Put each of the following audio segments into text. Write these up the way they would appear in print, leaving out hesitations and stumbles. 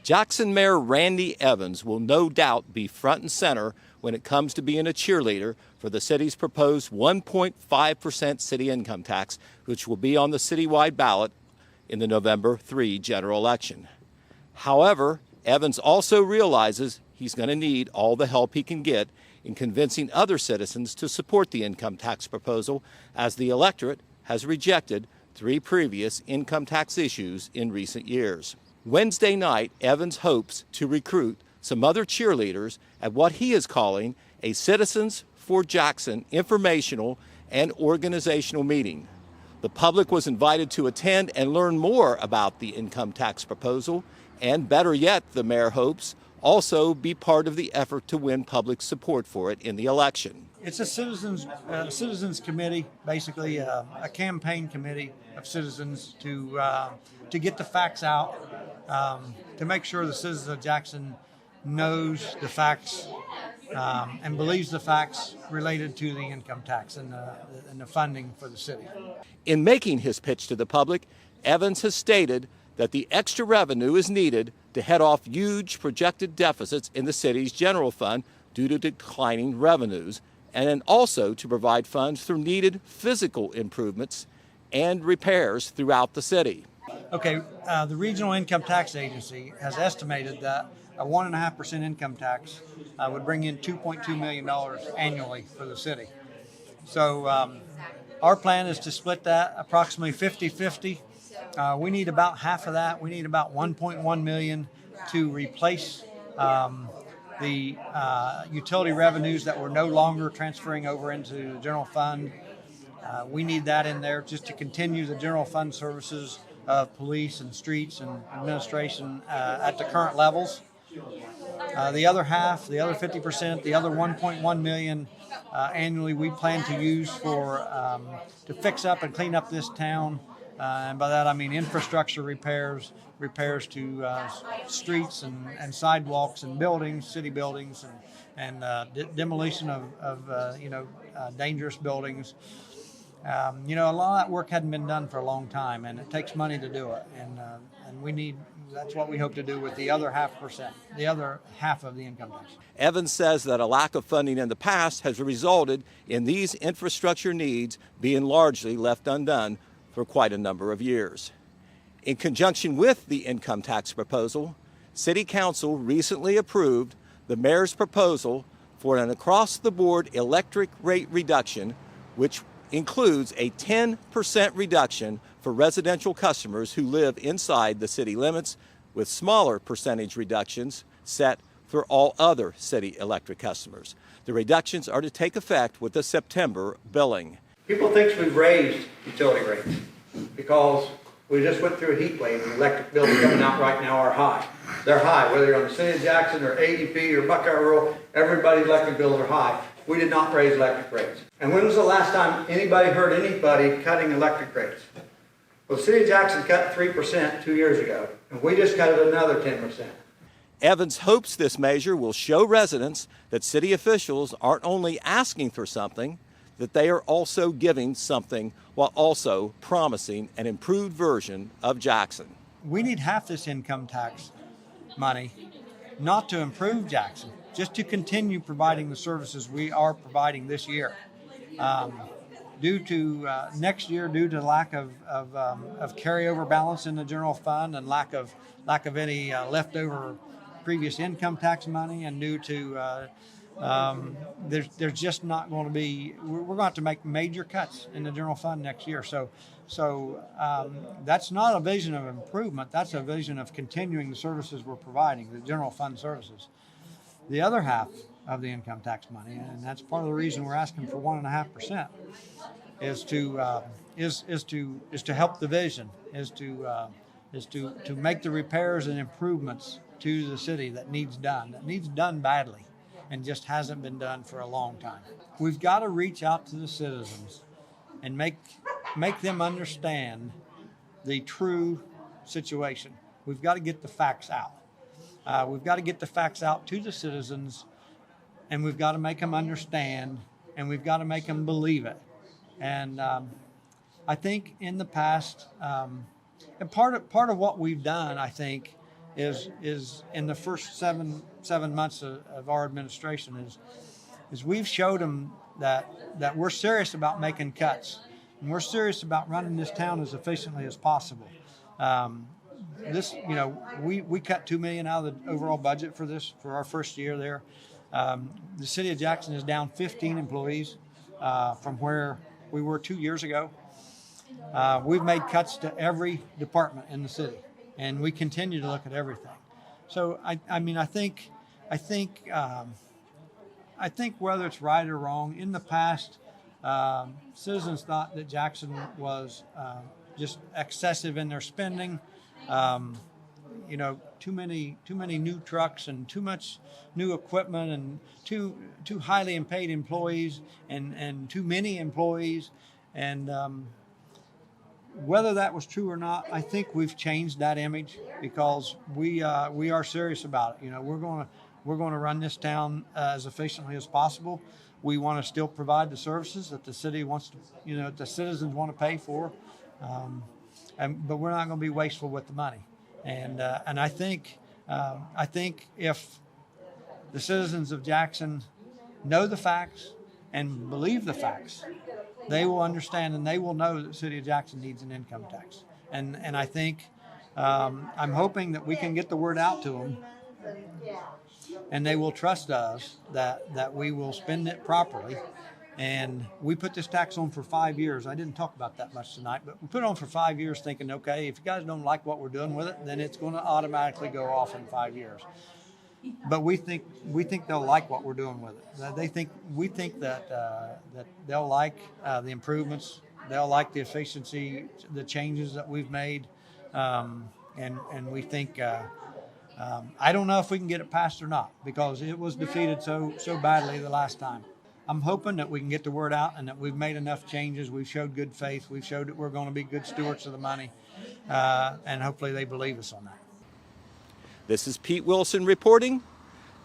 Jackson Mayor Randy Evans will no doubt be front and center when it comes to being a cheerleader for the city's proposed 1.5% city income tax, which will be on the citywide ballot in the November 3 general election. However, Evans also realizes he's going to need all the help he can get in convincing other citizens to support the income tax proposal, as the electorate has rejected 3 previous income tax issues in recent years. Wednesday night, Evans hopes to recruit some other cheerleaders at what he is calling a Citizens for Jackson informational and organizational meeting. The public was invited to attend and learn more about the income tax proposal, and better yet, the mayor hopes, also be part of the effort to win public support for it in the election. It's a citizens committee, basically a campaign committee of citizens to get the facts out, to make sure the citizens of Jackson knows the facts and believes the facts related to the income tax and the funding for the city. In making his pitch to the public, Evans has stated that the extra revenue is needed to head off huge projected deficits in the city's general fund due to declining revenues, and then also to provide funds for needed physical improvements and repairs throughout the city. Okay, the Regional Income Tax Agency has estimated that a 1.5% income tax would bring in $2.2 million annually for the city. So our plan is to split that approximately 50-50. We need about half of that. We need about 1.1 million to replace the utility revenues that we're no longer transferring over into the general fund. We need that in there just to continue the general fund services of police and streets and administration at the current levels. The other half, the other 50%, the other 1.1 million annually, we plan to use for to fix up and clean up this town. And by that I mean infrastructure repairs to streets and sidewalks and buildings, city buildings, and demolition of dangerous buildings. A lot of that work hadn't been done for a long time, and it takes money to do it. And we need. That's what we hope to do with the other the other half of the income tax. Evans says that a lack of funding in the past has resulted in these infrastructure needs being largely left undone for quite a number of years. In conjunction with the income tax proposal, City Council recently approved the mayor's proposal for an across-the-board electric rate reduction, which includes a 10% reduction for residential customers who live inside the city limits, with smaller percentage reductions set for all other city electric customers. The reductions are to take effect with the September billing. People think we've raised utility rates because we just went through a heat wave. The electric bills coming out right now are high. They're high, whether you're on the City of Jackson or ADP or Buckeye Rural, everybody's electric bills are high. We did not raise electric rates. And when was the last time anybody heard anybody cutting electric rates? Well, the City of Jackson cut 3% 2 years ago, and we just cut it another 10%. Evans hopes this measure will show residents that city officials aren't only asking for something, that they are also giving something while also promising an improved version of Jackson. We need half this income tax money not to improve Jackson, just to continue providing the services we are providing this year. Due to next year, due to lack of carryover balance in the general fund and lack of any leftover previous income tax money, and due to there's just not going to be. We're going to have to make major cuts in the general fund next year. So that's not a vision of improvement. That's a vision of continuing the services we're providing, the general fund services. The other half of the income tax money, and that's part of the reason we're asking for 1.5%, is to help the vision, is to make the repairs and improvements to the city that needs done badly, and just hasn't been done for a long time. We've got to reach out to the citizens and make them understand the true situation. We've got to get the facts out. We've got to get the facts out to the citizens, and we've got to make them understand, and we've got to make them believe it. And I think in the past, and part of what we've done, I think, is in the first seven months of our administration is we've showed them that we're serious about making cuts, and we're serious about running this town as efficiently as possible. We cut $2 million out of the overall budget for our first year there. The city of Jackson is down 15 employees from where we were 2 years ago. We've made cuts to every department in the city, and we continue to look at everything. So I think whether it's right or wrong, in the past, citizens thought that Jackson was just excessive in their spending. Too many new trucks and too much new equipment and too highly paid employees and too many employees. And whether that was true or not, I think we've changed that image because we are serious about it. We're going to run this town as efficiently as possible. We want to still provide the services that the city wants to, the citizens want to pay for. But we're not going to be wasteful with the money. And I think if the citizens of Jackson know the facts and believe the facts, they will understand and they will know that the city of Jackson needs an income tax. And I think I'm hoping that we can get the word out to them, and they will trust us that we will spend it properly. And we put this tax on for 5 years. I didn't talk about that much tonight, but we put it on for 5 years thinking, okay, if you guys don't like what we're doing with it, then it's going to automatically go off in 5 years. But we think they'll like what we're doing with it. We think that they'll like the improvements. They'll like the efficiency, the changes that we've made, and we think. I don't know if we can get it passed or not because it was defeated so badly the last time. I'm hoping that we can get the word out and that we've made enough changes. We've showed good faith. We've showed that we're going to be good stewards of the money, and hopefully they believe us on that. This is Pete Wilson reporting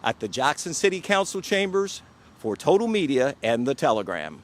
at the Jackson City Council chambers for Total Media and the Telegram.